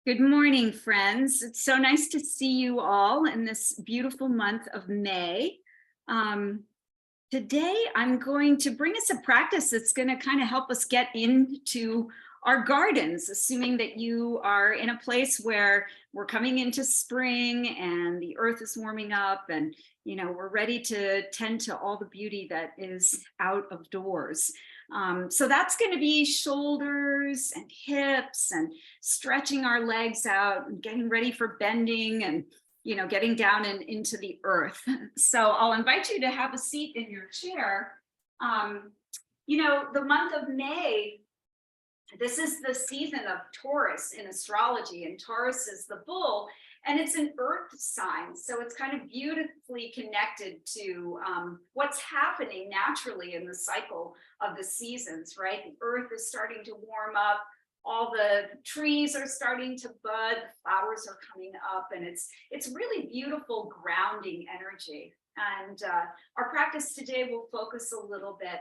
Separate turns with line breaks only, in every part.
Good morning, friends. It's so nice to see you all in this beautiful month of May. Um, Today, I'm going to bring us a practice that's going to kind of help us get into our gardens, assuming that you are in a place where we're coming into spring and the earth is warming up and we're ready to tend to all the beauty that is out of doors. So that's going to be shoulders and hips and stretching our legs out and getting ready for bending and getting down and into the earth. So I'll invite you to have a seat in your chair. The month of May, this is the season of Taurus in astrology, and Taurus is the bull, and it's an earth sign. So it's kind of beautifully connected to what's happening naturally in the cycle of the seasons, right? The earth is starting to warm up. All the trees are starting to bud, the flowers are coming up, and it's really beautiful grounding energy. And our practice today will focus a little bit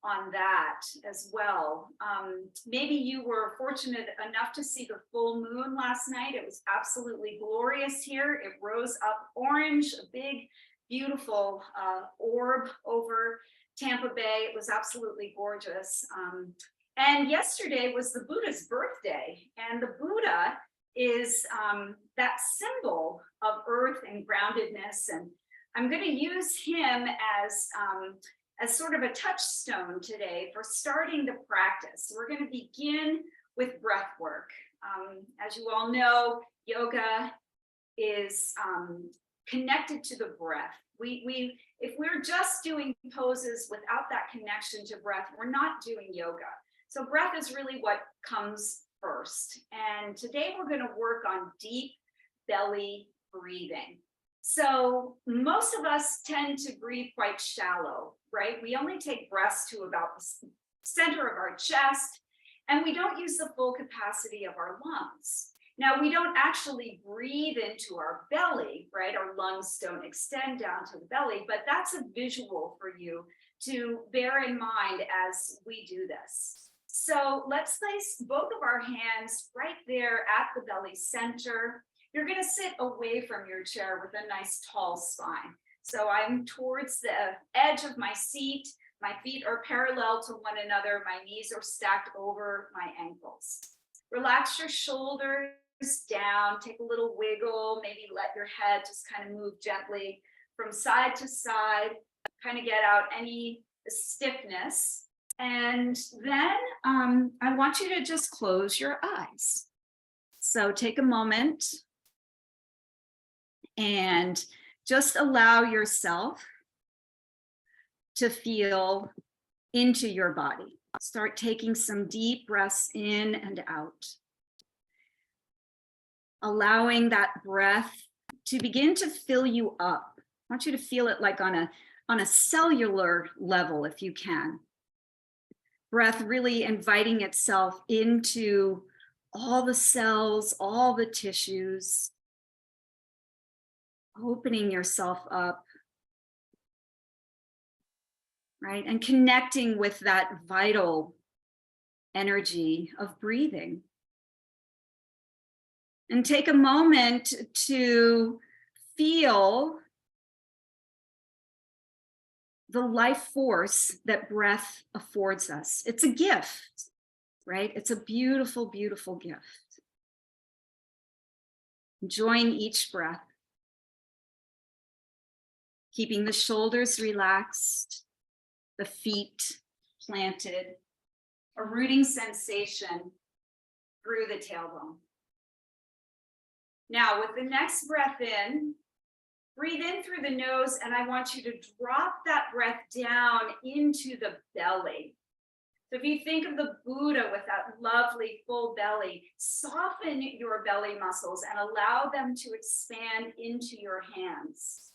on that as well. Maybe you were fortunate enough to see the full moon last night. It was absolutely glorious here. It rose up orange, a big, beautiful orb over Tampa Bay. It was absolutely gorgeous. And yesterday was the Buddha's birthday, and the Buddha is that symbol of earth and groundedness. And I'm going to use him as sort of a touchstone today for starting the practice. We're going to begin with breath work. As you all know, yoga is connected to the breath. If we're just doing poses without that connection to breath, we're not doing yoga. So breath is really what comes first. And today we're going to work on deep belly breathing. So most of us tend to breathe quite shallow, right? We only take breaths to about the center of our chest, and we don't use the full capacity of our lungs. Now, we don't actually breathe into our belly, right? Our lungs don't extend down to the belly, but that's a visual for you to bear in mind as we do this. So let's place both of our hands right there at the belly center. You're going to sit away from your chair with a nice tall spine. So I'm towards the edge of my seat. My feet are parallel to one another. My knees are stacked over my ankles. Relax your shoulders down. Take a little wiggle. Maybe let your head just kind of move gently from side to side. Kind of get out any stiffness. And then I want you to just close your eyes. So take a moment and just allow yourself to feel into your body. Start taking some deep breaths in and out. Allowing that breath to begin to fill you up. I want you to feel it like on a cellular level, if you can. Breath really inviting itself into all the cells, all the tissues, opening yourself up, right? And connecting with that vital energy of breathing. And take a moment to feel the life force that breath affords us. It's a gift, right? It's a beautiful, beautiful gift. Enjoying each breath. Keeping the shoulders relaxed, the feet planted, a rooting sensation through the tailbone. Now, with the next breath in, breathe in through the nose, and I want you to drop that breath down into the belly. So if you think of the Buddha with that lovely full belly, soften your belly muscles and allow them to expand into your hands.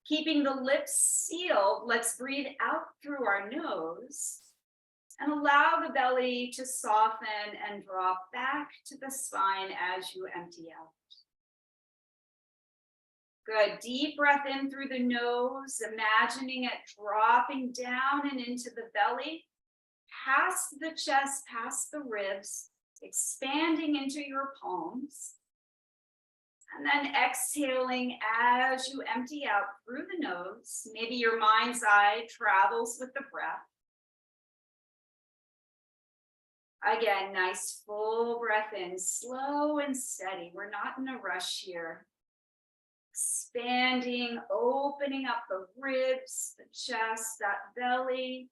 Keeping the lips sealed, let's breathe out through our nose and allow the belly to soften and drop back to the spine as you empty out. Good. Deep breath in through the nose, imagining it dropping down and into the belly, past the chest, past the ribs, expanding into your palms. And then exhaling as you empty out through the nose. Maybe your mind's eye travels with the breath. Again, nice full breath in, slow and steady. We're not in a rush here. Expanding, opening up the ribs, the chest, that belly.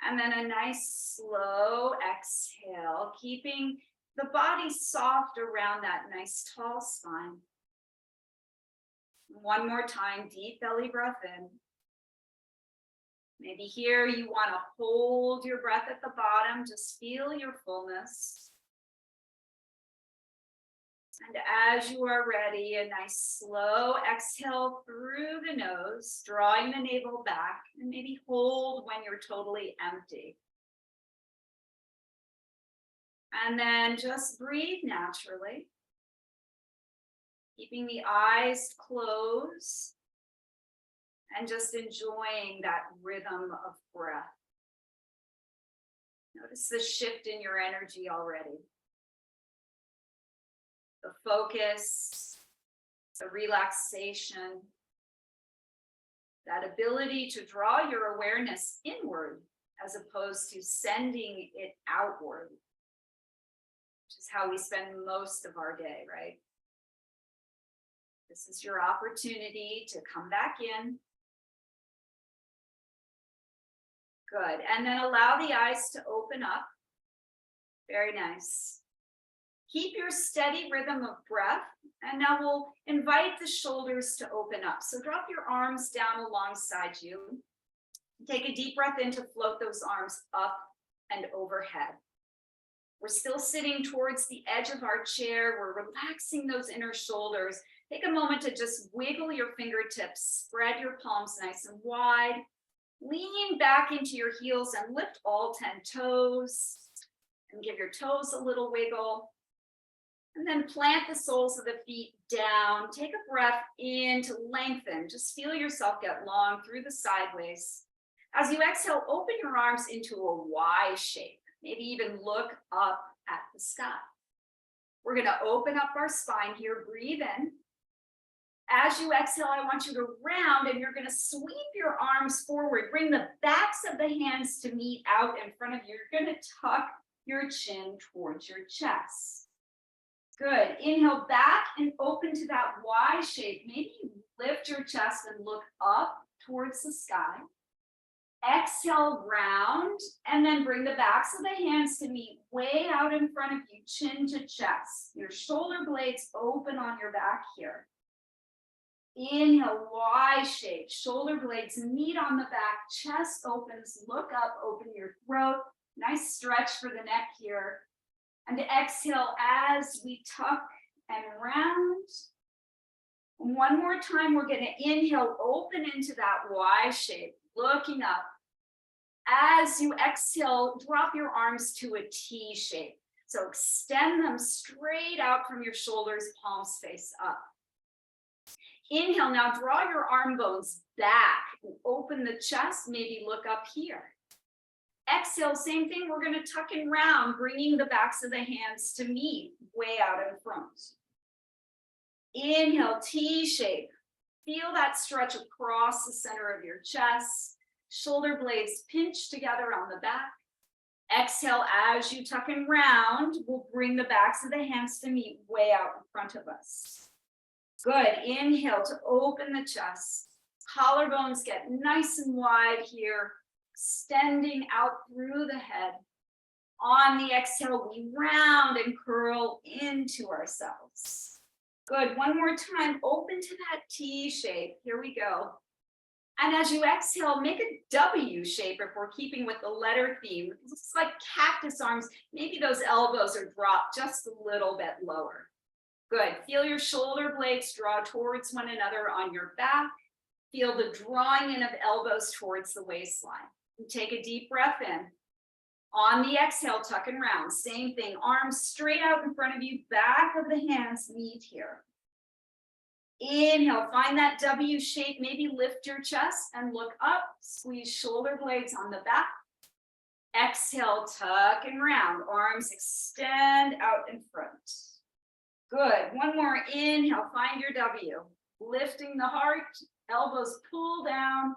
And then a nice slow exhale, keeping the body soft around that nice tall spine. One more time, deep belly breath in. Maybe here you want to hold your breath at the bottom, just feel your fullness. And as you are ready, a nice slow exhale through the nose, drawing the navel back, and maybe hold when you're totally empty. And then just breathe naturally, keeping the eyes closed and just enjoying that rhythm of breath. Notice the shift in your energy already. The focus, the relaxation, that ability to draw your awareness inward as opposed to sending it outward, which is how we spend most of our day, right? This is your opportunity to come back in. Good, and then allow the eyes to open up. Very nice. Keep your steady rhythm of breath, and now we'll invite the shoulders to open up. So drop your arms down alongside you. Take a deep breath in to float those arms up and overhead. We're still sitting towards the edge of our chair. We're relaxing those inner shoulders. Take a moment to just wiggle your fingertips, spread your palms nice and wide. Lean back into your heels and lift all 10 toes. And give your toes a little wiggle. And then plant the soles of the feet down. Take a breath in to lengthen. Just feel yourself get long through the sideways. As you exhale, open your arms into a Y shape. Maybe even look up at the sky. We're going to open up our spine here. Breathe in. As you exhale, I want you to round and you're going to sweep your arms forward. Bring the backs of the hands to meet out in front of you. You're going to tuck your chin towards your chest. Good. Inhale back and open to that Y shape. Maybe lift your chest and look up towards the sky. Exhale, round, and then bring the backs of the hands to meet way out in front of you, chin to chest. Your shoulder blades open on your back here. Inhale, Y shape, shoulder blades meet on the back, chest opens, look up, open your throat. Nice stretch for the neck here. And exhale as we tuck and round. One more time, we're going to inhale, open into that Y shape, looking up. As you exhale, drop your arms to a T shape. So extend them straight out from your shoulders, palms face up. Inhale, now draw your arm bones back and open the chest, maybe look up here. Exhale, same thing, we're going to tuck and round, bringing the backs of the hands to meet way out in front. Inhale, T shape. Feel that stretch across the center of your chest. Shoulder blades pinch together on the back. Exhale, as you tuck and round, we'll bring the backs of the hands to meet way out in front of us. Good. Inhale to open the chest. Collarbones get nice and wide here, extending out through the head. On the exhale, we round and curl into ourselves. Good. One more time. Open to that T shape. Here we go. And as you exhale, make a W shape if we're keeping with the letter theme. It looks like cactus arms. Maybe those elbows are dropped just a little bit lower. Good. Feel your shoulder blades draw towards one another on your back. Feel the drawing in of elbows towards the waistline. And take a deep breath in. On the exhale, tuck and round. Same thing. Arms straight out in front of you. Back of the hands meet here. Inhale, find that W shape. Maybe lift your chest and look up. Squeeze shoulder blades on the back. Exhale, tuck and round. Arms extend out in front. Good. One more. Inhale, find your W. Lifting the heart, elbows pull down.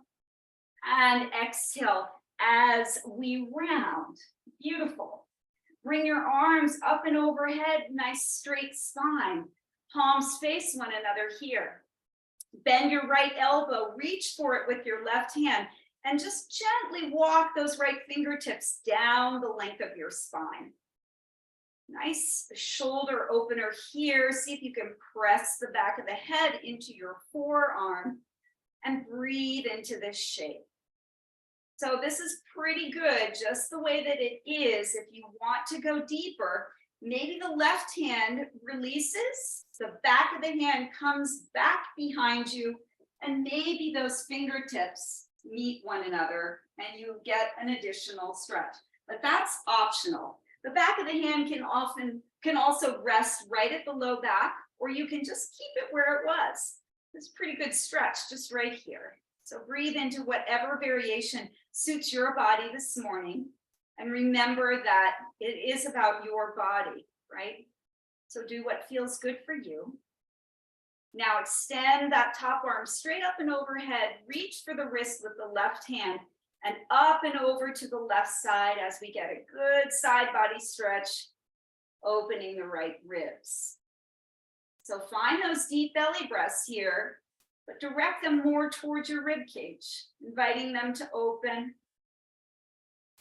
And exhale as we round. Beautiful. Bring your arms up and overhead, nice straight spine. Palms face one another here. Bend your right elbow, reach for it with your left hand, and just gently walk those right fingertips down the length of your spine. Nice shoulder opener here. See if you can press the back of the head into your forearm and breathe into this shape. So this is pretty good, just the way that it is. If you want to go deeper, maybe the left hand releases, the back of the hand comes back behind you, and maybe those fingertips meet one another and you get an additional stretch. But that's optional. The back of the hand can also rest right at the low back, or you can just keep it where it was. It's a pretty good stretch just right here. So breathe into whatever variation suits your body this morning. And remember that it is about your body, right? So do what feels good for you. Now extend that top arm straight up and overhead. Reach for the wrist with the left hand and up and over to the left side as we get a good side body stretch, opening the right ribs. So find those deep belly breaths here, but direct them more towards your rib cage, inviting them to open.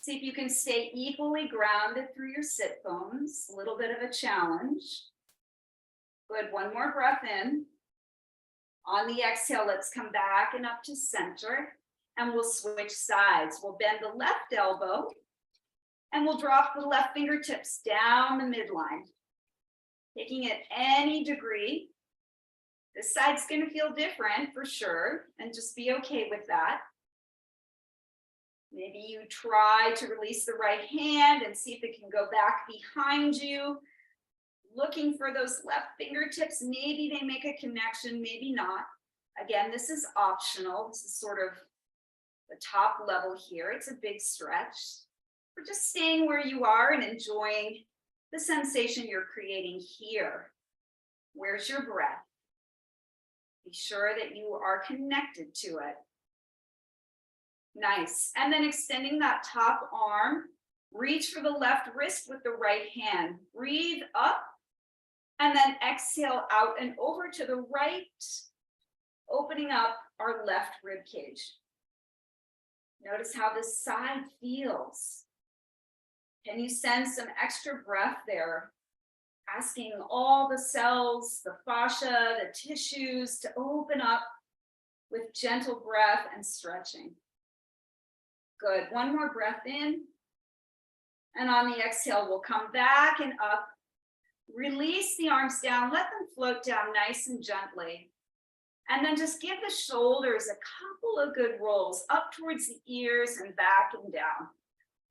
See if you can stay equally grounded through your sit bones. A little bit of a challenge. Good, one more breath in. On the exhale, let's come back and up to center, and we'll switch sides. We'll bend the left elbow, and we'll drop the left fingertips down the midline. Taking it any degree. This side's going to feel different for sure, and just be okay with that. Maybe you try to release the right hand and see if it can go back behind you. Looking for those left fingertips. Maybe they make a connection, maybe not. Again, this is optional. This is sort of the top level here. It's a big stretch. We're just staying where you are and enjoying the sensation you're creating here. Where's your breath? Be sure that you are connected to it. Nice. And then extending that top arm, reach for the left wrist with the right hand. Breathe up and then exhale out and over to the right, opening up our left rib cage. Notice how this side feels. Can you sense some extra breath there? Asking all the cells, the fascia, the tissues to open up with gentle breath and stretching. Good. One more breath in. And on the exhale, we'll come back and up. Release the arms down. Let them float down nice and gently. And then just give the shoulders a couple of good rolls up towards the ears and back and down.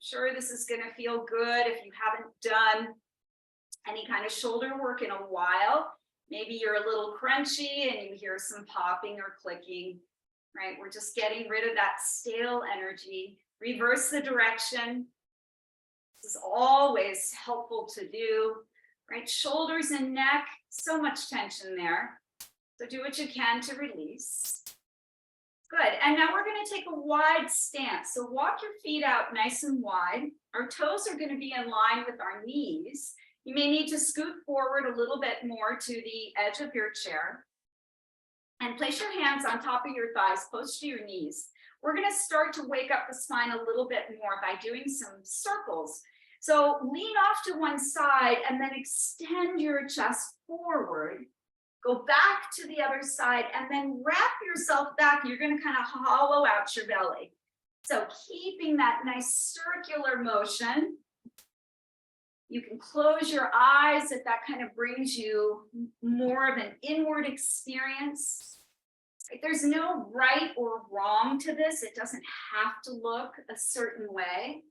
Sure, this is going to feel good if you haven't done any kind of shoulder work in a while. Maybe you're a little crunchy and you hear some popping or clicking, right? We're just getting rid of that stale energy. Reverse the direction. This is always helpful to do, right? Shoulders and neck, so much tension there. So do what you can to release. Good, and now we're going to take a wide stance. So walk your feet out nice and wide. Our toes are going to be in line with our knees. You may need to scoot forward a little bit more to the edge of your chair. And place your hands on top of your thighs, close to your knees. We're going to start to wake up the spine a little bit more by doing some circles. So lean off to one side and then extend your chest forward. Go back to the other side and then wrap yourself back. You're going to kind of hollow out your belly. So keeping that nice circular motion. You can close your eyes if that kind of brings you more of an inward experience. There's no right or wrong to this. It doesn't have to look a certain way.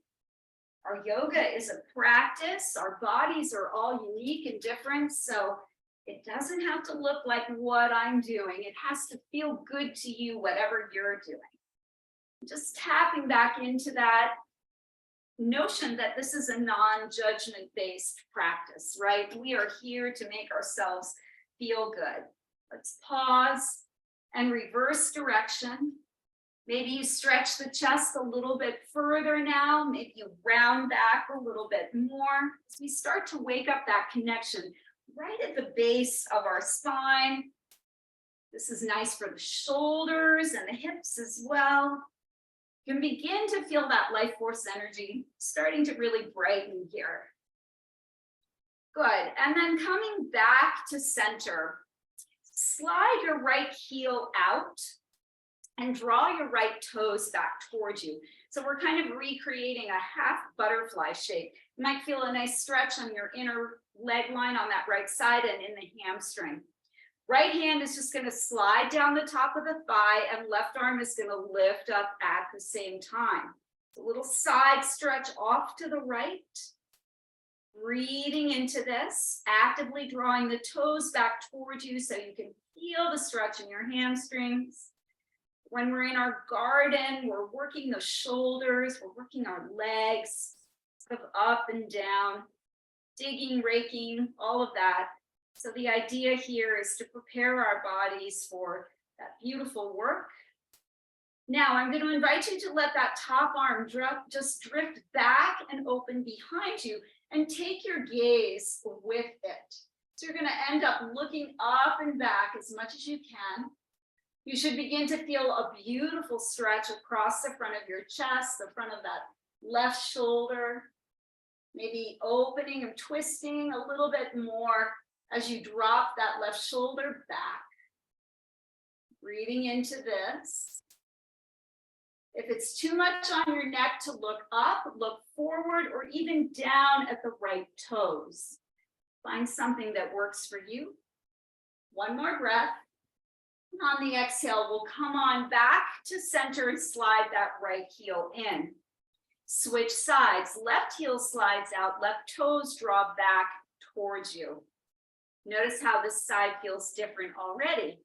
Our yoga is a practice. Our bodies are all unique and different. So it doesn't have to look like what I'm doing. It has to feel good to you, whatever you're doing. Just tapping back into that. notion that this is a non-judgment based practice, right? We are here to make ourselves feel good. Let's pause and reverse direction. Maybe you stretch the chest a little bit further now. Maybe you round back a little bit more. As we start to wake up that connection right at the base of our spine. This is nice for the shoulders and the hips as well. You can begin to feel that life force energy starting to really brighten here. Good. And then coming back to center, slide your right heel out and draw your right toes back towards you. So we're kind of recreating a half butterfly shape. You might feel a nice stretch on your inner leg line on that right side and in the hamstring. Right hand is just going to slide down the top of the thigh and left arm is going to lift up at the same time. A little side stretch off to the right. Breathing into this, actively drawing the toes back towards you so you can feel the stretch in your hamstrings. When we're in our garden, we're working the shoulders, we're working our legs, sort of up and down, digging, raking, all of that. So the idea here is to prepare our bodies for that beautiful work. Now I'm going to invite you to let that top arm just drift back and open behind you and take your gaze with it. So you're going to end up looking up and back as much as you can. You should begin to feel a beautiful stretch across the front of your chest, the front of that left shoulder, maybe opening and twisting a little bit more as you drop that left shoulder back. Breathing into this. If it's too much on your neck to look up, look forward or even down at the right toes. Find something that works for you. One more breath. On the exhale, we'll come on back to center and slide that right heel in. Switch sides. Left heel slides out, left toes draw back towards you. Notice how this side feels different already.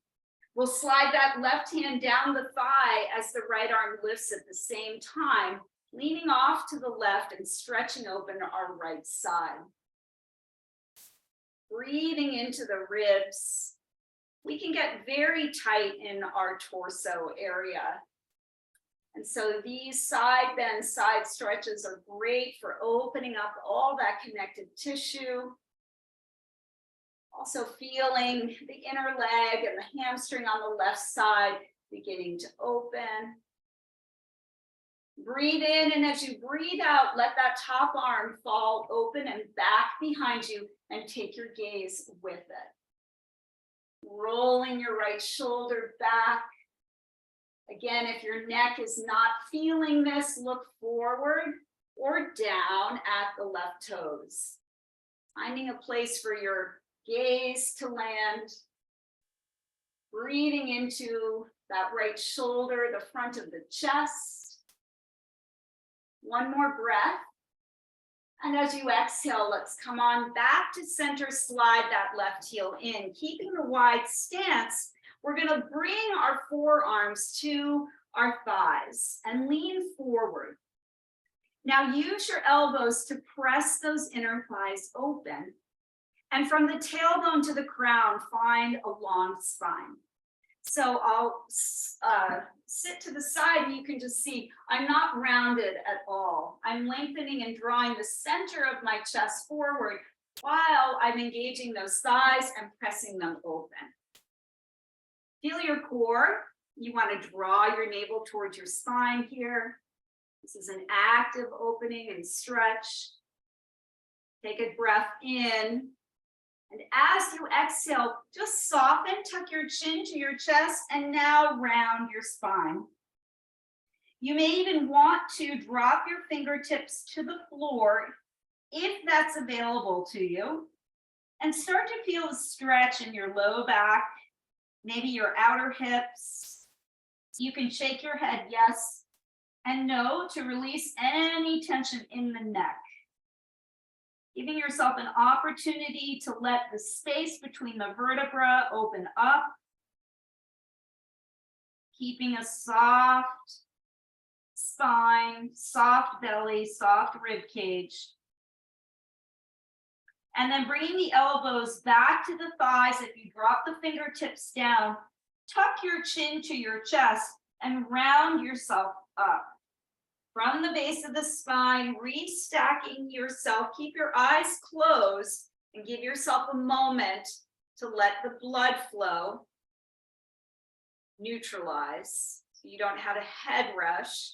We'll slide that left hand down the thigh as the right arm lifts at the same time, leaning off to the left and stretching open our right side. Breathing into the ribs. We can get very tight in our torso area. And so these side bends, side stretches are great for opening up all that connective tissue. Also feeling the inner leg and the hamstring on the left side beginning to open. Breathe in, and as you breathe out, let that top arm fall open and back behind you and take your gaze with it. Rolling your right shoulder back. Again, if your neck is not feeling this, look forward or down at the left toes. Finding a place for your gaze to land. Breathing into that right shoulder, the front of the chest. One more breath. And as you exhale, let's come on back to center, slide that left heel in. Keeping a wide stance, we're going to bring our forearms to our thighs and lean forward. Now use your elbows to press those inner thighs open. And from the tailbone to the crown, find a long spine. So I'll sit to the side and you can just see I'm not rounded at all. I'm lengthening and drawing the center of my chest forward while I'm engaging those thighs and pressing them open. Feel your core. You want to draw your navel towards your spine here. This is an active opening and stretch. Take a breath in. And as you exhale, just soften, tuck your chin to your chest, and now round your spine. You may even want to drop your fingertips to the floor if that's available to you, and start to feel a stretch in your low back, maybe your outer hips. You can shake your head yes and no to release any tension in the neck. Giving yourself an opportunity to let the space between the vertebra open up. Keeping a soft,
spine, soft belly, soft rib cage. And then bringing the elbows back to the thighs. If you drop the fingertips down, tuck your chin to your chest and round yourself up. From the base of the spine, restacking yourself. Keep your eyes closed and give yourself a moment to let the blood flow, neutralize, so you don't have a head rush.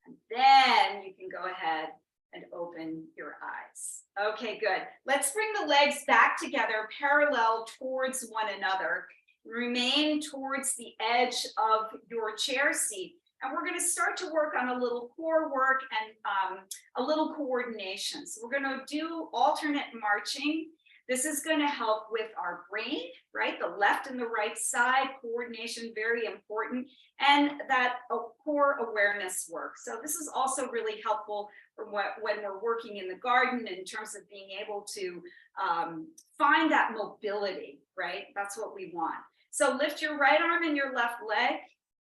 And then you can go ahead and open your eyes. Okay, good. Let's bring the legs back together, parallel towards one another. Remain towards the edge of your chair seat. And we're going to start to work on a little core work and a little coordination. So we're going to do alternate marching. This is going to help with our brain, right? The left and the right side, coordination, very important. And that core awareness work. So this is also really helpful for when we're working in the garden in terms of being able to find that mobility, right? That's what we want. So lift your right arm and your left leg,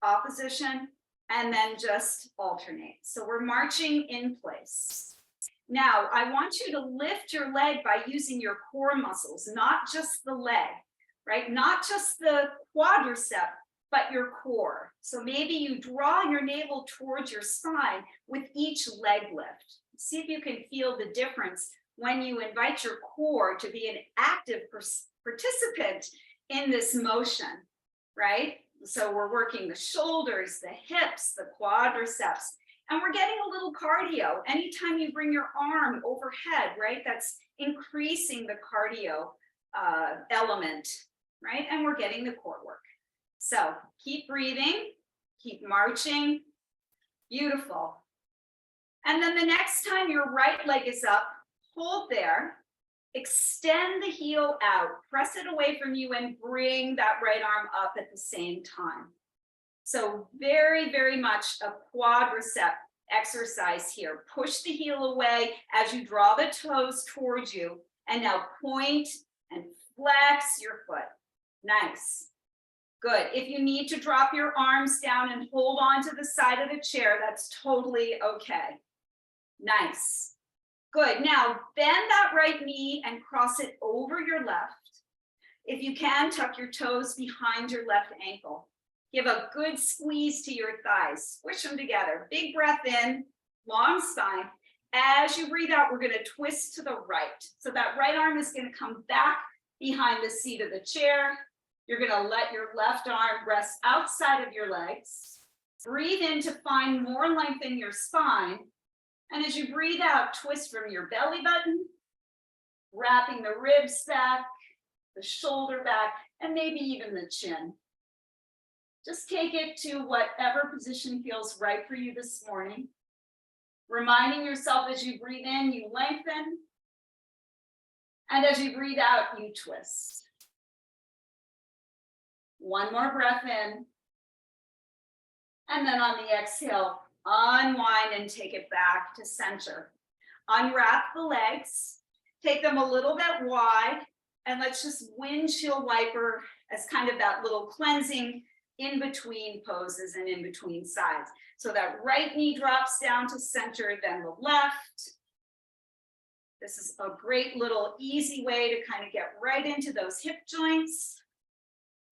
opposition, and then just alternate. So we're marching in place. Now, I want you to lift your leg by using your core muscles, not just the leg, right? Not just the quadricep, but your core. So maybe you draw your navel towards your spine with each leg lift. See if you can feel the difference when you invite your core to be an active participant in this motion, right? So we're working the shoulders, the hips, the quadriceps, and we're getting a little cardio. Anytime you bring your arm overhead, right, that's increasing the cardio element, right? And we're getting the core work. So keep breathing, keep marching. Beautiful. And then the next time your right leg is up, hold there. Extend the heel out, press it away from you and bring that right arm up at the same time. So very, very much a quadricep exercise here. Push the heel away as you draw the toes towards you. And now point and flex your foot. Nice. Good. If you need to drop your arms down and hold on to the side of the chair, that's totally okay. Nice. Good. Now bend that right knee and cross it over your left. If you can, tuck your toes behind your left ankle. Give a good squeeze to your thighs. Squish them together. Big breath in, long spine. As you breathe out, we're going to twist to the right. So that right arm is going to come back behind the seat of the chair. You're going to let your left arm rest outside of your legs. Breathe in to find more length in your spine. And as you breathe out, twist from your belly button, wrapping the ribs back, the shoulder back, and maybe even the chin. Just take it to whatever position feels right for you this morning. Reminding yourself as you breathe in, you lengthen. And as you breathe out, you twist. One more breath in. And then on the exhale, unwind and take it back to center. Unwrap the legs, take them a little bit wide, and let's just windshield wiper as kind of that little cleansing in between poses and in between sides. So that right knee drops down to center, then the left. This is a great little easy way to kind of get right into those hip joints.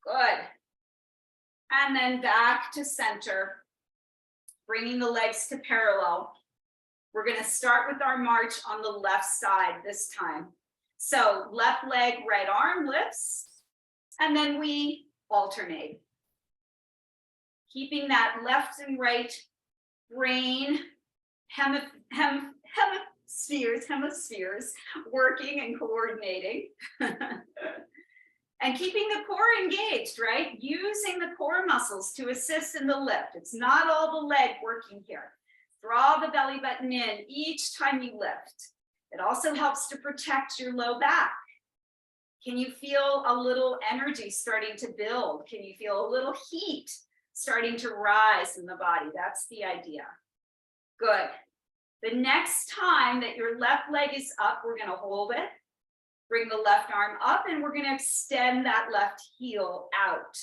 Good. And then back to center. Bringing the legs to parallel. We're going to start with our march on the left side this time. So left leg, right arm lifts, and then we alternate. Keeping that left and right brain hemispheres working and coordinating. And keeping the core engaged, right? Using the core muscles to assist in the lift. It's not all the leg working here. Draw the belly button in each time you lift. It also helps to protect your low back. Can you feel a little energy starting to build? Can you feel a little heat starting to rise in the body? That's the idea. Good. The next time that your left leg is up, we're going to hold it. Bring the left arm up and we're going to extend that left heel out.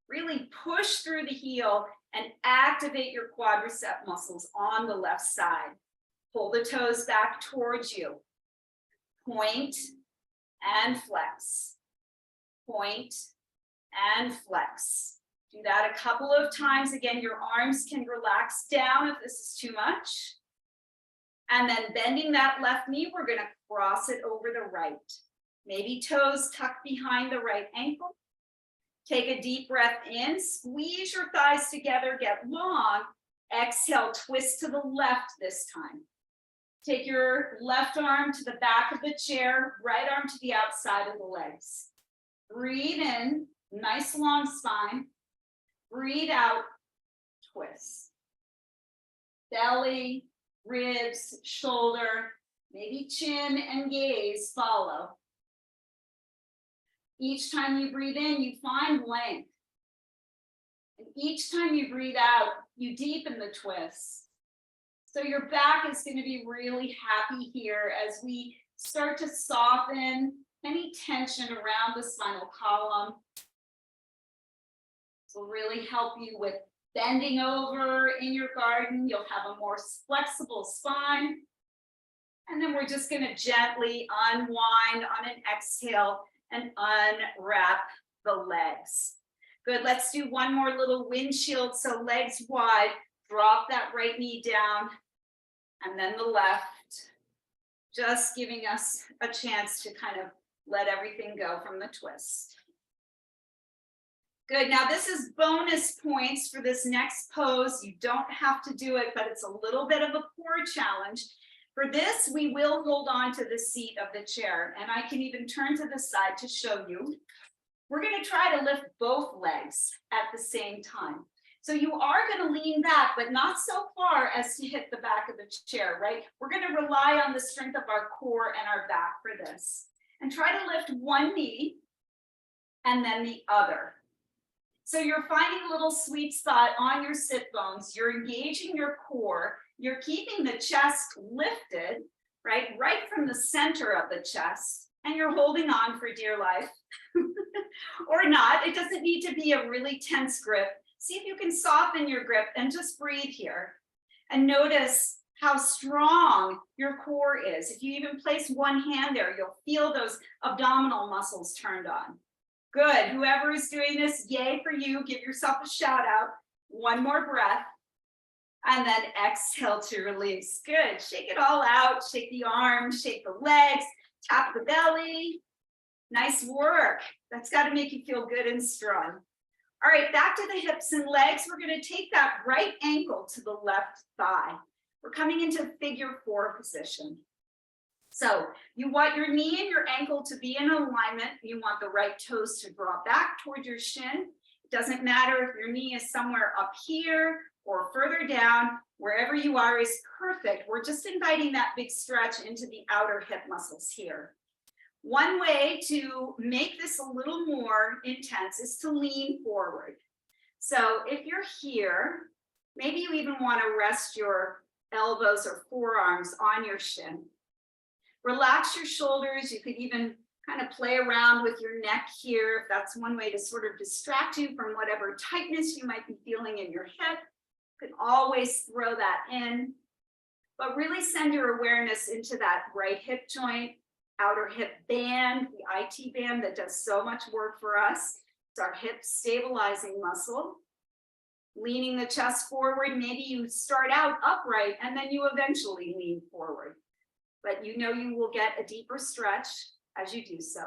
Really push through the heel
and activate your quadricep muscles on the left side. Pull the toes back towards you. Point and flex. Point and flex. Do that a couple of times. Again, your arms can relax down if this is too much. And then bending that left knee, we're going to cross it over the right. Maybe toes tucked behind the right ankle. Take a deep breath in, squeeze your thighs together, get long. Exhale, twist to the left this time. Take your left arm to the back of the chair, right arm to the outside of the legs. Breathe in, nice long spine. Breathe out, twist. Belly, ribs, shoulder, maybe chin and gaze follow. Each time you breathe in, you find length. And each time you breathe out, you deepen the twist. So your back is going to be really happy here as we start to soften any tension around the spinal column. This will really help you with bending over in your garden. You'll have a more flexible spine. And then we're just going to gently unwind on an exhale and unwrap the legs. Good, let's do one more little windshield. So legs wide, drop that right knee down, and then the left, just giving us a chance to kind of let everything go from the twist. Good, now this is bonus points for this next pose. You don't have to do it, but it's a little bit of a core challenge. For this, we will hold on to the seat of the chair, and I can even turn to the side to show you. We're going to try to lift both legs at the same time. So you are going to lean back, but not so far as to hit the back of the chair, right? We're going to rely on the strength of our core and our back for this. And try to lift one knee and then the other. So you're finding a little sweet spot on your sit bones. You're engaging your core. You're keeping the chest lifted, right from the center of the chest. And you're holding on for dear life. Or not. It doesn't need to be a really tense grip. See if you can soften your grip and just breathe here. And notice how strong your core is. If you even place one hand there, you'll feel those abdominal muscles turned on. Good, whoever is doing this, yay for you. Give yourself a shout out. One more breath. And then exhale to release. Good, shake it all out. Shake the arms, shake the legs, tap the belly. Nice work. That's got to make you feel good and strong. All right, back to the hips and legs. We're going to take that right ankle to the left thigh. We're coming into figure 4 position. So you want your knee and your ankle to be in alignment. You want the right toes to draw back toward your shin. It doesn't matter if your knee is somewhere up here or further down. Wherever you are is perfect. We're just inviting that big stretch into the outer hip muscles here. One way to make this a little more intense is to lean forward. So if you're here, maybe you even want to rest your elbows or forearms on your shin. Relax your shoulders. You could even kind of play around with your neck here if that's one way to sort of distract you from whatever tightness you might be feeling in your hip. You can always throw that in, but really send your awareness into that right hip joint, outer hip band, the IT band that does so much work for us. It's our hip stabilizing muscle. Leaning the chest forward, maybe you start out upright and then you eventually lean forward. But you know you will get a deeper stretch as you do so.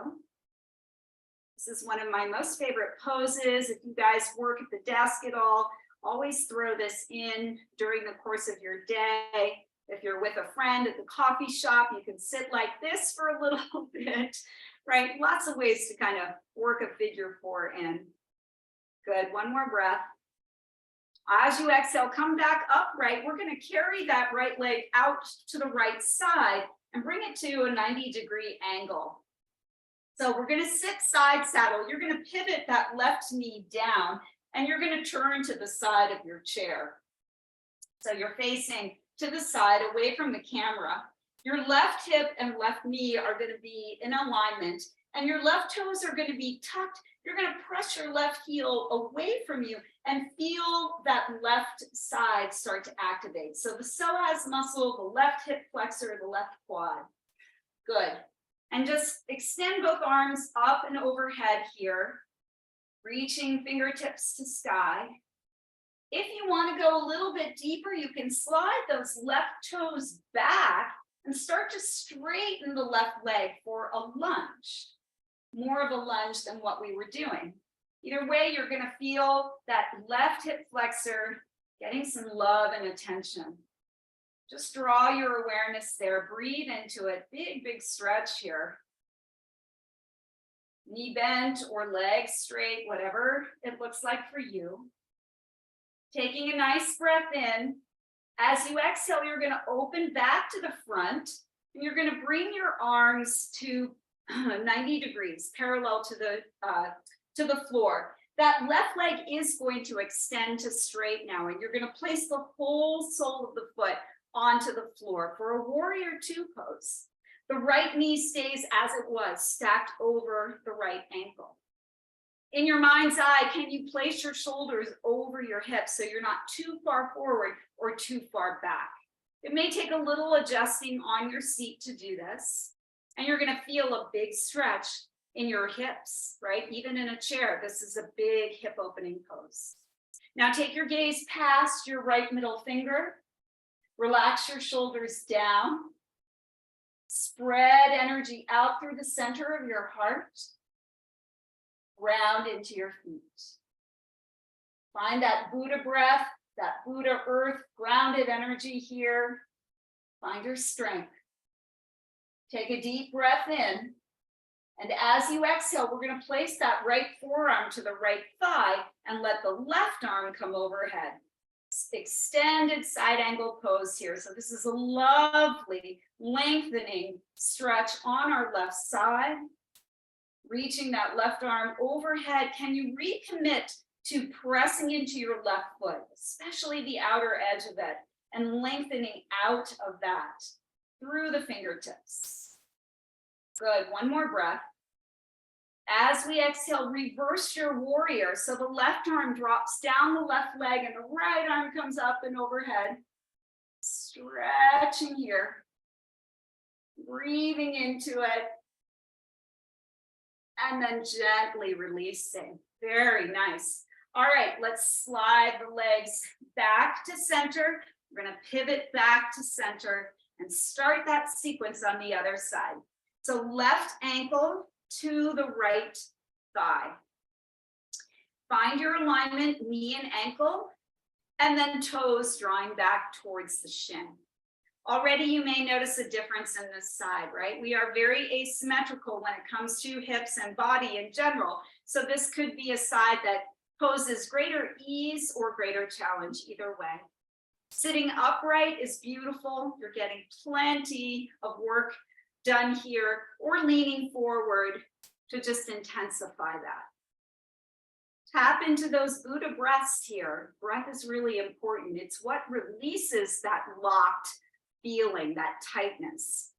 This is one of my most favorite poses. If you guys work at the desk at all, always throw this in during the course of your day. If you're with a friend at the coffee shop, you can sit like this for a little bit, right? Lots of ways to kind of work a figure 4 in. Good, one more breath. As you exhale, come back upright. We're going to carry that right leg out to the right side and bring it to a 90-degree angle. So we're going to sit side saddle. You're going to pivot that left knee down and you're going to turn to the side of your chair. So you're facing to the side away from the camera. Your left hip and left knee are going to be in alignment And your left toes are going to be tucked. You're going to press your left heel away from you and feel that left side start to activate. So the psoas muscle, the left hip flexor, the left quad. Good. And just extend both arms up and overhead here, reaching fingertips to sky. If you want to go a little bit deeper, you can slide those left toes back and start to straighten the left leg for a lunge. More of a lunge than what we were doing. Either way, you're going to feel that left hip flexor getting some love and attention. Just draw your awareness there. Breathe into it. Big, big stretch here. Knee bent or legs straight, whatever it looks like for you. Taking a nice breath in. As you exhale, you're going to open back to the front, and you're going to bring your arms to 90 degrees, parallel to the floor. That left leg is going to extend to straight now, and you're going to place the whole sole of the foot onto the floor for a warrior two pose. The right knee stays as it was, stacked over the right ankle. In your mind's eye, can you place your shoulders over your hips so you're not too far forward or too far back? It may take a little adjusting on your seat to do this. And you're going to feel a big stretch in your hips, right? Even in a chair, this is a big hip opening pose. Now take your gaze past your right middle finger. Relax your shoulders down. Spread energy out through the center of your heart. Round into your feet. Find that Buddha breath, that Buddha earth, grounded energy here. Find your strength. Take a deep breath in, and as you exhale, we're going to place that right forearm to the right thigh and let the left arm come overhead. Extended side angle pose here. So this is a lovely lengthening stretch on our left side. Reaching that left arm overhead. Can you recommit to pressing into your left foot, especially the outer edge of it, and lengthening out of that through the fingertips? Good, one more breath. As we exhale, reverse your warrior. So the left arm drops down the left leg and the right arm comes up and overhead. Stretching here. Breathing into it. And then gently releasing. Very nice. All right, let's slide the legs back to center. We're going to pivot back to center and start that sequence on the other side. So left ankle to the right thigh. Find your alignment, knee and ankle, and then toes drawing back towards the shin. Already you may notice a difference in this side, right? We are very asymmetrical when it comes to hips and body in general. So this could be a side that poses greater ease or greater challenge either way. Sitting upright is beautiful. You're getting plenty of work done here, or leaning forward to just intensify that. Tap into those Buddha breaths here. Breath is really important. It's what releases that locked feeling, that tightness,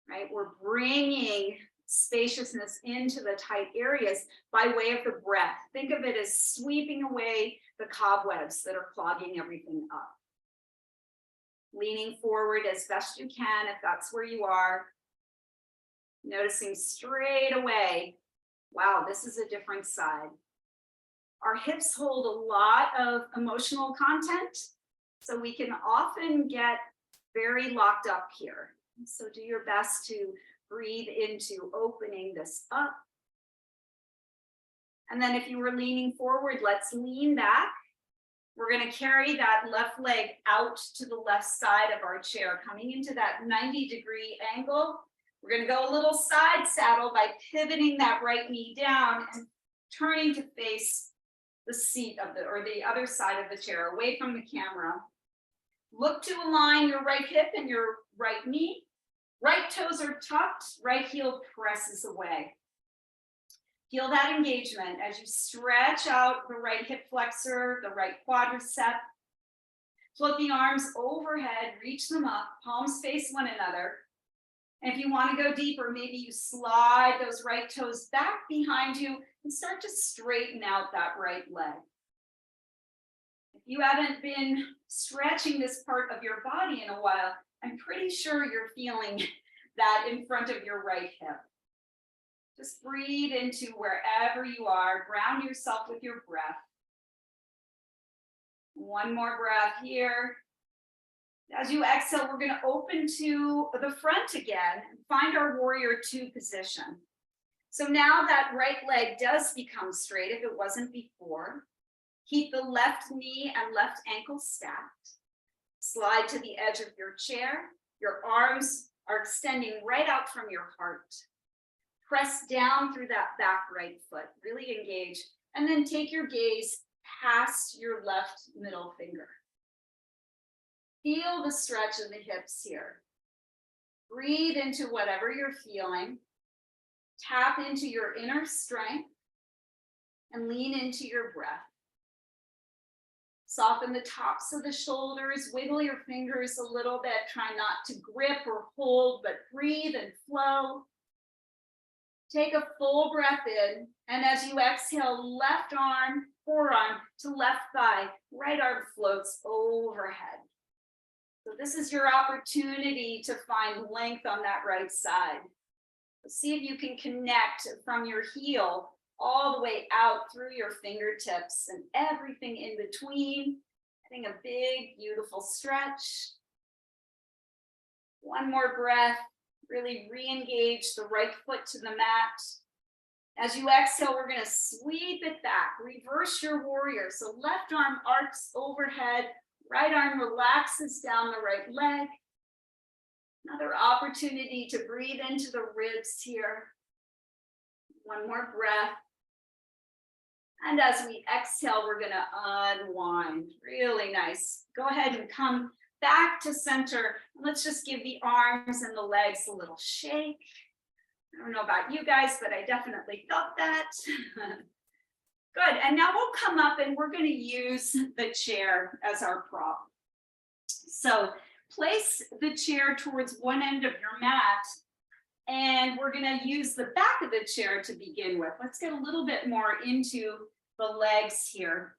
right? We're bringing spaciousness into the tight areas by way of the breath. Think of it as sweeping away the cobwebs that are clogging everything up. Leaning forward as best you can if that's where you are. Noticing straight away, wow, this is a different side. Our hips hold a lot of emotional content, so we can often get very locked up here. So do your best to breathe into opening this up. And then if you were leaning forward, let's lean back. We're going to carry that left leg out to the left side of our chair, coming into that 90-degree angle. We're going to go a little side saddle by pivoting that right knee down and turning to face the seat of the other side of the chair, away from the camera. Look to align your right hip and your right knee. Right toes are tucked, right heel presses away. Feel that engagement as you stretch out the right hip flexor, the right quadricep. Float the arms overhead, reach them up, palms face one another. And if you want to go deeper, maybe you slide those right toes back behind you and start to straighten out that right leg. If you haven't been stretching this part of your body in a while, I'm pretty sure you're feeling that in front of your right hip. Just breathe into wherever you are. Ground yourself with your breath. One more breath here. As you exhale, we're going to open to the front again and find our warrior two position. So now that right leg does become straight if it wasn't before. Keep the left knee and left ankle stacked. Slide to the edge of your chair. Your arms are extending right out from your heart. Press down through that back right foot, really engage, and then take your gaze past your left middle finger. Feel the stretch of the hips here. Breathe into whatever you're feeling. Tap into your inner strength and lean into your breath. Soften the tops of the shoulders, wiggle your fingers a little bit. Try not to grip or hold, but breathe and flow. Take a full breath in, and as you exhale, left arm, forearm to left thigh, right arm floats overhead. So this is your opportunity to find length on that right side. See if you can connect from your heel all the way out through your fingertips and everything in between. Getting a big, beautiful stretch. One more breath. Really re-engage the right foot to the mat. As you exhale, we're going to sweep it back. Reverse your warrior. So left arm arcs overhead. Right arm relaxes down the right leg. Another opportunity to breathe into the ribs here. One more breath. And as we exhale, we're going to unwind. Really nice. Go ahead and come back to center. Let's just give the arms and the legs a little shake. I don't know about you guys, but I definitely felt that. Good. And now we'll come up and we're going to use the chair as our prop. So place the chair towards one end of your mat, and we're going to use the back of the chair to begin with. Let's get a little bit more into the legs here.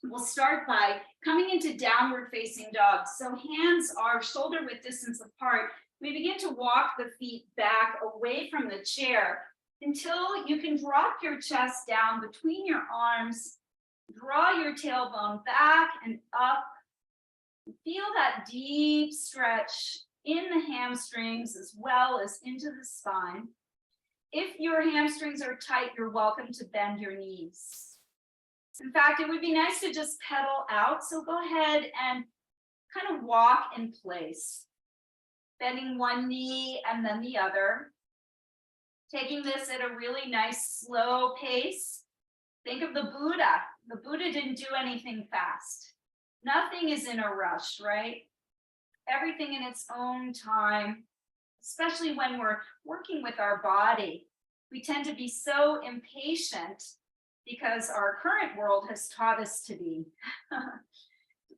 We'll start by coming into downward facing dog. So hands are shoulder width distance apart. We begin to walk the feet back away from the chair until you can drop your chest down between your arms, draw your tailbone back and up. Feel that deep stretch in the hamstrings as well as into the spine. If your hamstrings are tight, you're welcome to bend your knees. In fact, it would be nice to just pedal out. So go ahead and kind of walk in place, bending one knee and then the other. Taking this at a really nice slow pace. Think of the Buddha. The Buddha didn't do anything fast. Nothing is in a rush, right? Everything in its own time, especially when we're working with our body. We tend to be so impatient because our current world has taught us to be.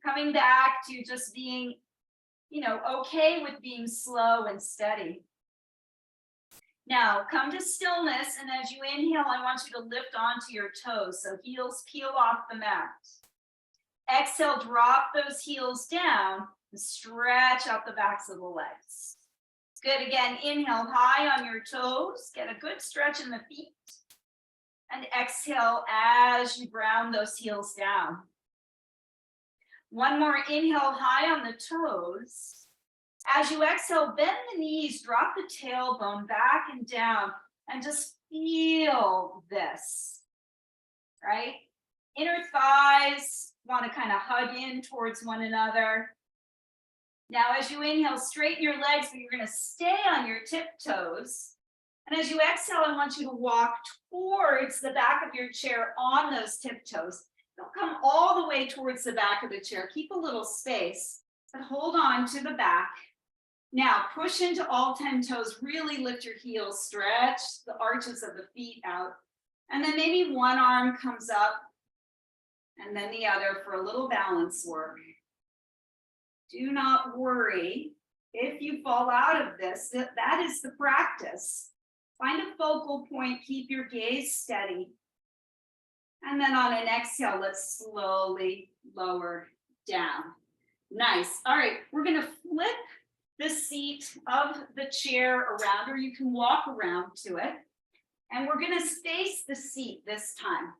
Coming back to just being, okay with being slow and steady. Now, come to stillness, and as you inhale, I want you to lift onto your toes, so heels peel off the mat. Exhale, drop those heels down, and stretch out the backs of the legs. Good, again, inhale high on your toes, get a good stretch in the feet. And exhale as you ground those heels down. One more inhale high on the toes. As you exhale, bend the knees, drop the tailbone back and down, and just feel this, right? Inner thighs want to kind of hug in towards one another. Now, as you inhale, straighten your legs, but you're going to stay on your tiptoes. And as you exhale, I want you to walk towards the back of your chair on those tiptoes. Don't come all the way towards the back of the chair. Keep a little space, but hold on to the back. Now, push into all 10 toes. Really lift your heels. Stretch the arches of the feet out. And then maybe one arm comes up and then the other for a little balance work. Do not worry If you fall out of this, that is the practice. Find a focal point, keep your gaze steady. And then on an exhale, let's slowly lower down. Nice. All right, we're going to flip the seat of the chair around, or you can walk around to it. And we're going to face the seat this time.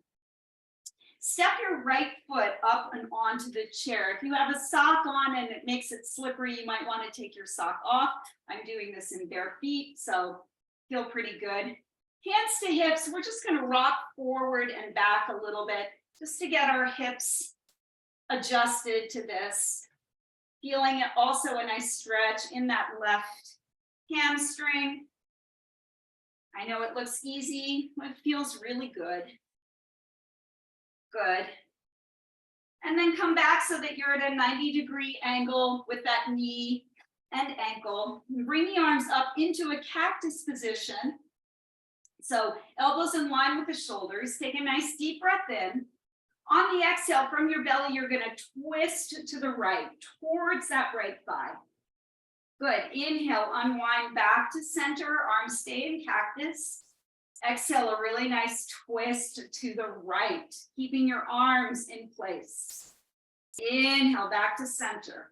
Step your right foot up and onto the chair. If you have a sock on and it makes it slippery, you might want to take your sock off. I'm doing this in bare feet, so feel pretty good. Hands to hips, we're just going to rock forward and back a little bit just to get our hips adjusted to this. Feeling it also a nice stretch in that left hamstring. I know it looks easy, but it feels really good. Good. And then come back so that you're at a 90-degree angle with that knee and ankle. Bring the arms up into a cactus position. So elbows in line with the shoulders. Take a nice deep breath in. On the exhale from your belly, you're going to twist to the right, towards that right thigh. Good. Inhale, unwind back to center, arms stay in cactus. Exhale, a really nice twist to the right, keeping your arms in place. Inhale, back to center.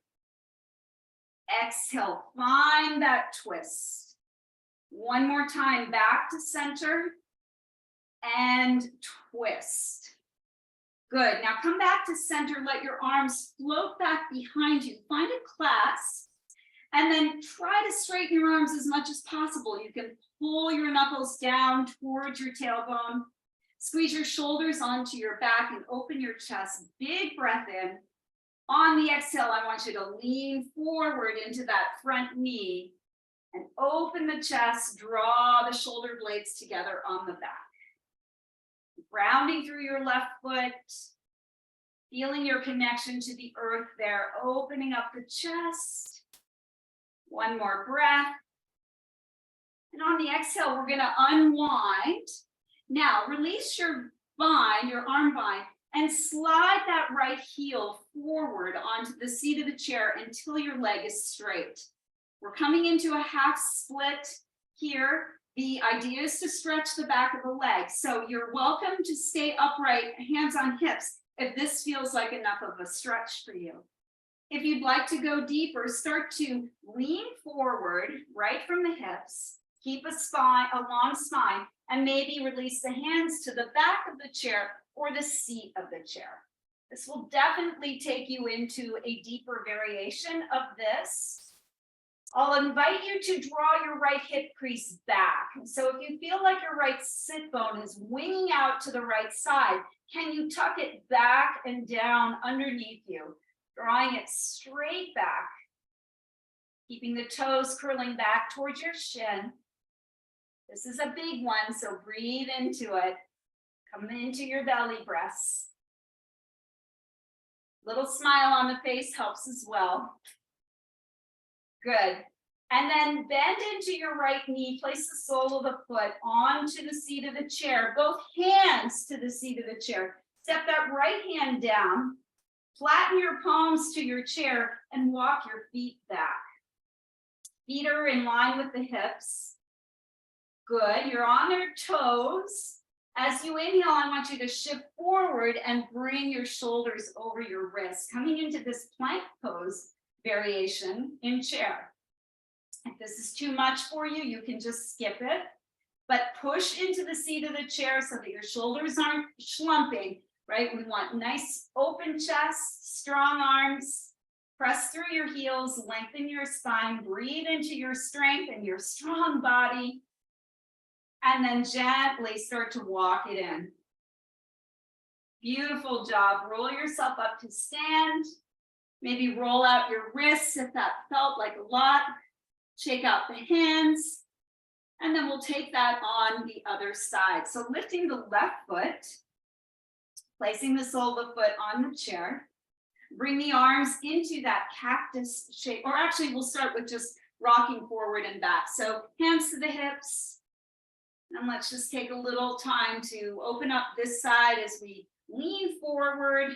Exhale, find that twist. One more time, back to center and twist. Good. Now come back to center. Let your arms float back behind you. Find a clasp and then try to straighten your arms as much as possible. You can pull your knuckles down towards your tailbone. Squeeze your shoulders onto your back and open your chest. Big breath in. On the exhale, I want you to lean forward into that front knee and open the chest. Draw the shoulder blades together on the back. Grounding through your left foot, feeling your connection to the earth there, opening up the chest. One more breath. And on the exhale, we're going to unwind. Now, release your bind, your arm bind, and slide that right heel forward onto the seat of the chair until your leg is straight. We're coming into a half split here. The idea is to stretch the back of the leg. So you're welcome to stay upright, hands on hips, if this feels like enough of a stretch for you. If you'd like to go deeper, start to lean forward right from the hips, keep a long spine, and maybe release the hands to the back of the chair or the seat of the chair. This will definitely take you into a deeper variation of this. I'll invite you to draw your right hip crease back. So if you feel like your right sit bone is winging out to the right side, can you tuck it back and down underneath you, drawing it straight back, keeping the toes curling back towards your shin. This is a big one, so breathe into it. Come into your belly breaths. Little smile on the face helps as well. Good. And then bend into your right knee. Place the sole of the foot onto the seat of the chair. Both hands to the seat of the chair. Step that right hand down. Flatten your palms to your chair and walk your feet back. Feet are in line with the hips. Good. You're on your toes. As you inhale, I want you to shift forward and bring your shoulders over your wrists, coming into this plank pose variation in chair. If this is too much for you, you can just skip it, but push into the seat of the chair so that your shoulders aren't slumping, right? We want nice open chest, strong arms, press through your heels, lengthen your spine, breathe into your strength and your strong body, and then gently start to walk it in. Beautiful job. Roll yourself up to stand. Maybe roll out your wrists if that felt like a lot. Shake out the hands. And then we'll take that on the other side. So lifting the left foot, placing the sole of the foot on the chair. Bring the arms into that cactus shape, or actually we'll start with just rocking forward and back. So hands to the hips. And let's just take a little time to open up this side as we lean forward,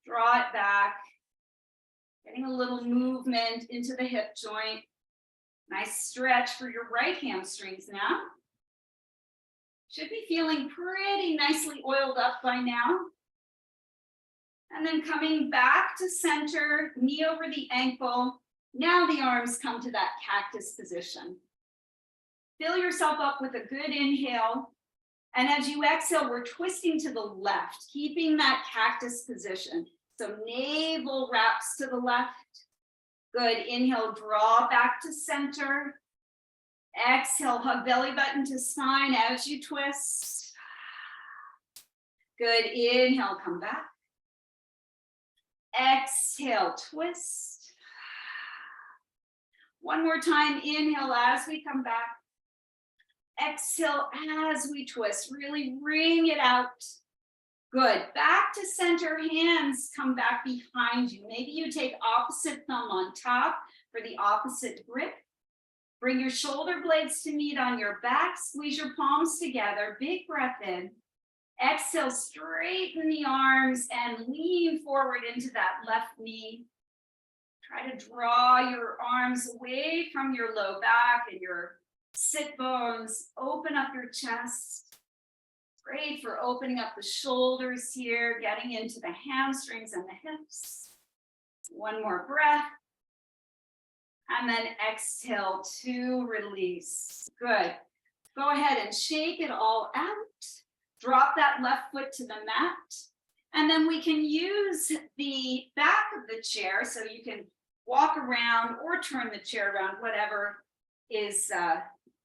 draw it back. Getting a little movement into the hip joint. Nice stretch for your right hamstrings now. Should be feeling pretty nicely oiled up by now. And then coming back to center, knee over the ankle. Now the arms come to that cactus position. Fill yourself up with a good inhale. And as you exhale, we're twisting to the left, keeping that cactus position. So navel wraps to the left. Good, inhale, draw back to center. Exhale, hug belly button to spine as you twist. Good, inhale, come back. Exhale, twist. One more time, inhale as we come back. Exhale as we twist, really wring it out. Good, back to center, hands come back behind you. Maybe you take opposite thumb on top for the opposite grip. Bring your shoulder blades to meet on your back, squeeze your palms together, big breath in. Exhale, straighten the arms and lean forward into that left knee. Try to draw your arms away from your low back and your sit bones. Open up your chest. Great for opening up the shoulders here, getting into the hamstrings and the hips. One more breath. And then exhale to release. Good. Go ahead and shake it all out. Drop that left foot to the mat. And then we can use the back of the chair so you can walk around or turn the chair around, whatever is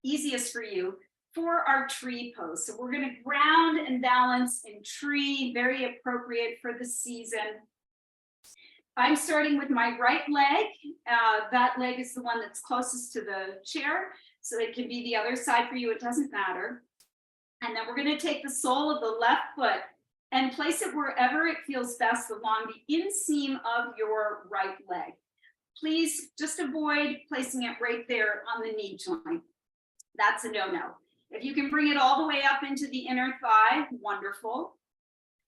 easiest for you, for our tree pose. So we're going to ground and balance in tree, very appropriate for the season. I'm starting with my right leg. That leg is the one that's closest to the chair, so it can be the other side for you, it doesn't matter. And then we're going to take the sole of the left foot and place it wherever it feels best along the inseam of your right leg. Please just avoid placing it right there on the knee joint. That's a no-no. If you can bring it all the way up into the inner thigh, wonderful.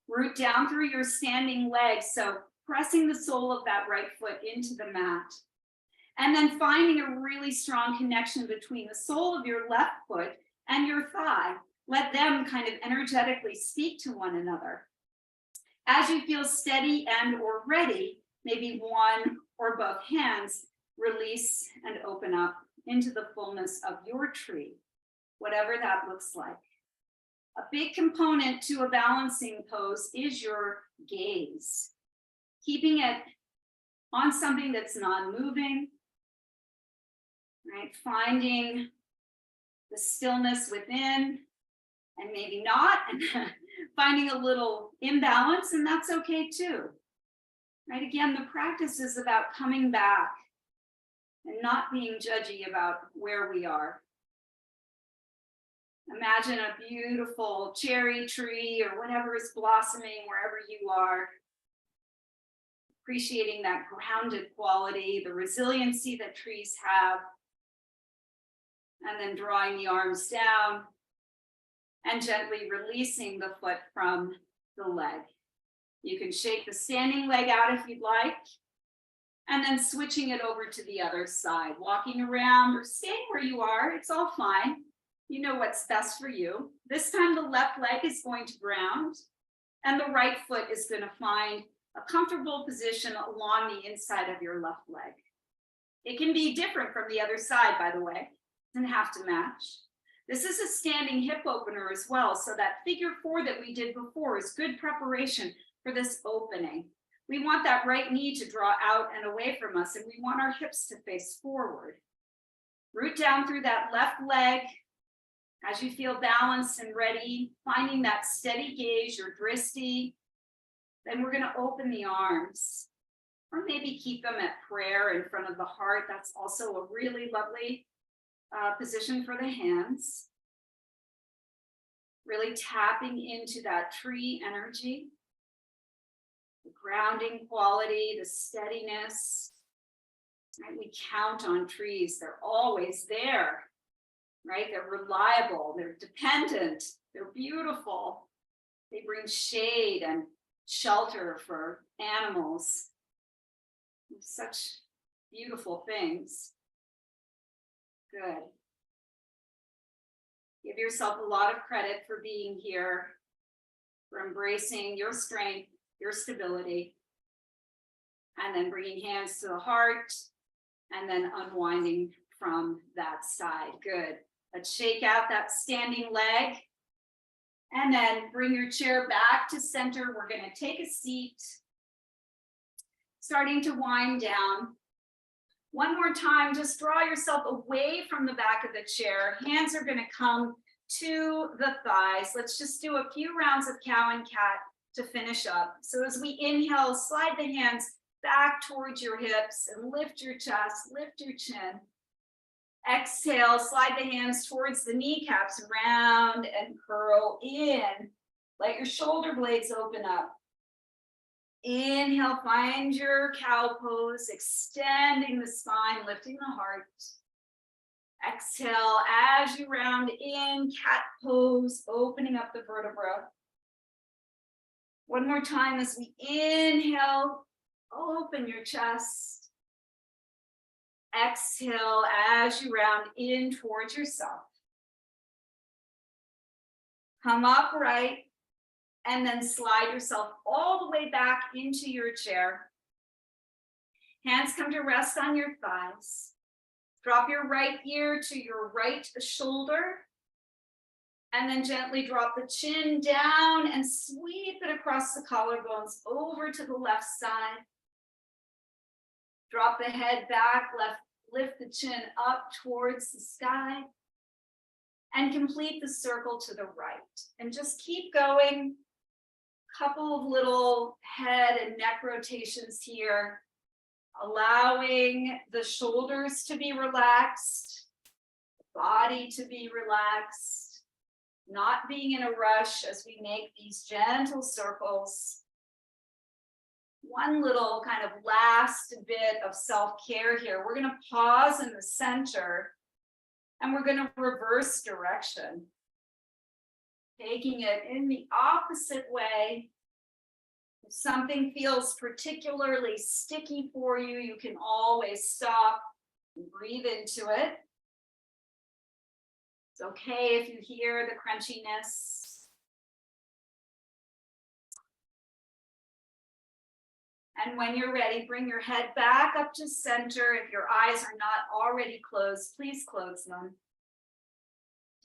Root down through your standing leg, so pressing the sole of that right foot into the mat. And then finding a really strong connection between the sole of your left foot and your thigh. Let them kind of energetically speak to one another. As you feel steady and or ready, maybe one or both hands, release and open up into the fullness of your tree, whatever that looks like. A big component to a balancing pose is your gaze. Keeping it on something that's non-moving, right? Finding the stillness within and maybe not, and finding a little imbalance, and that's okay too. Right? Again, the practice is about coming back and not being judgy about where we are. Imagine a beautiful cherry tree or whatever is blossoming wherever you are. Appreciating that grounded quality, the resiliency that trees have. And then drawing the arms down and gently releasing the foot from the leg. You can shake the standing leg out if you'd like. And then switching it over to the other side, walking around or staying where you are, it's all fine. You know what's best for you. This time the left leg is going to ground and the right foot is going to find a comfortable position along the inside of your left leg. It can be different from the other side, by the way. It doesn't have to match. This is a standing hip opener as well, so that figure 4 that we did before is good preparation for this opening. We want that right knee to draw out and away from us, and we want our hips to face forward. Root down through that left leg as you feel balanced and ready, finding that steady gaze, your drishti. Then we're going to open the arms, or maybe keep them at prayer in front of the heart. That's also a really lovely position for the hands. Really tapping into that tree energy, the grounding quality, the steadiness. Right? We count on trees. They're always there, right? They're reliable, they're dependent, they're beautiful. They bring shade and shelter for animals. Such beautiful things. Good. Give yourself a lot of credit for being here, for embracing your strength, your stability, and then bringing hands to the heart, and then unwinding from that side. Good. Let's shake out that standing leg, and then bring your chair back to center. We're going to take a seat, starting to wind down. One more time, just draw yourself away from the back of the chair. Hands are going to come to the thighs. Let's just do a few rounds of cow and cat to finish up. So as we inhale, slide the hands back towards your hips and lift your chest, lift your chin. Exhale, slide the hands towards the kneecaps, round and curl in. Let your shoulder blades open up. Inhale, find your cow pose, extending the spine, lifting the heart. Exhale, as you round in, cat pose, opening up the vertebra. One more time as we inhale, open your chest. Exhale, as you round in towards yourself. Come upright. And then slide yourself all the way back into your chair. Hands come to rest on your thighs. Drop your right ear to your right shoulder. And then gently drop the chin down and sweep it across the collarbones over to the left side. Drop the head back, lift the chin up towards the sky. And complete the circle to the right. And just keep going. Couple of little head and neck rotations here, allowing the shoulders to be relaxed, the body to be relaxed, not being in a rush as we make these gentle circles. One little kind of last bit of self-care here. We're going to pause in the center and we're going to reverse direction. Taking it in the opposite way. If something feels particularly sticky for you, you can always stop and breathe into it. It's okay if you hear the crunchiness. And when you're ready, bring your head back up to center. If your eyes are not already closed, please close them.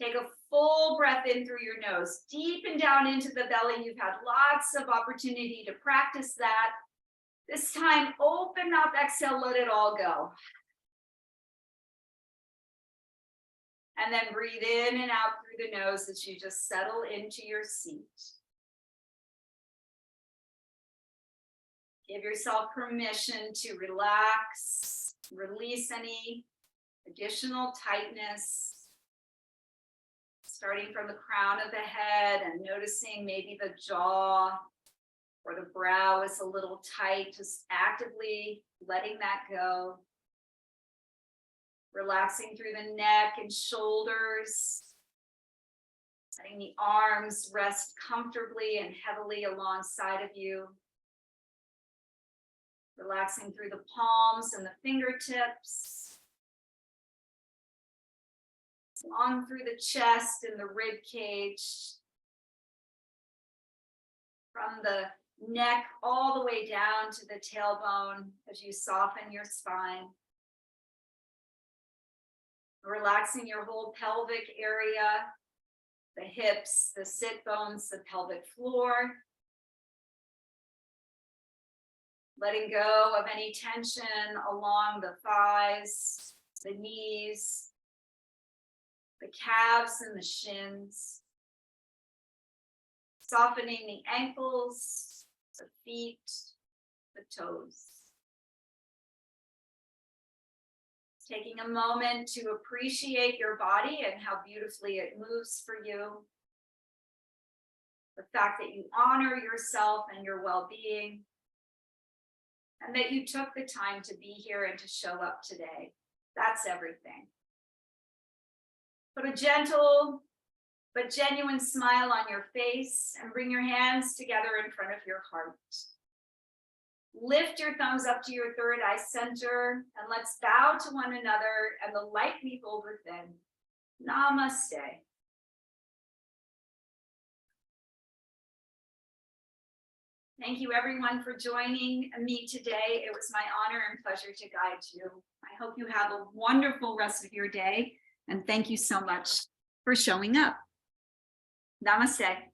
Take a full breath in through your nose, deep and down into the belly. You've had lots of opportunity to practice that. This time, open up, exhale, let it all go. And then breathe in and out through the nose as you just settle into your seat. Give yourself permission to relax, release any additional tightness. Starting from the crown of the head and noticing maybe the jaw or the brow is a little tight, just actively letting that go. Relaxing through the neck and shoulders. Letting the arms rest comfortably and heavily alongside of you. Relaxing through the palms and the fingertips. Long through the chest and the rib cage. From the neck all the way down to the tailbone as you soften your spine. Relaxing your whole pelvic area, the hips, the sit bones, the pelvic floor. Letting go of any tension along the thighs, the knees, the calves and the shins. Softening the ankles, the feet, the toes. Taking a moment to appreciate your body and how beautifully it moves for you. The fact that you honor yourself and your well-being. And that you took the time to be here and to show up today. That's everything. Put a gentle but genuine smile on your face and bring your hands together in front of your heart. Lift your thumbs up to your third eye center and let's bow to one another and the light we hold within. Namaste. Thank you everyone for joining me today. It was my honor and pleasure to guide you. I hope you have a wonderful rest of your day and thank you so much for showing up. Namaste.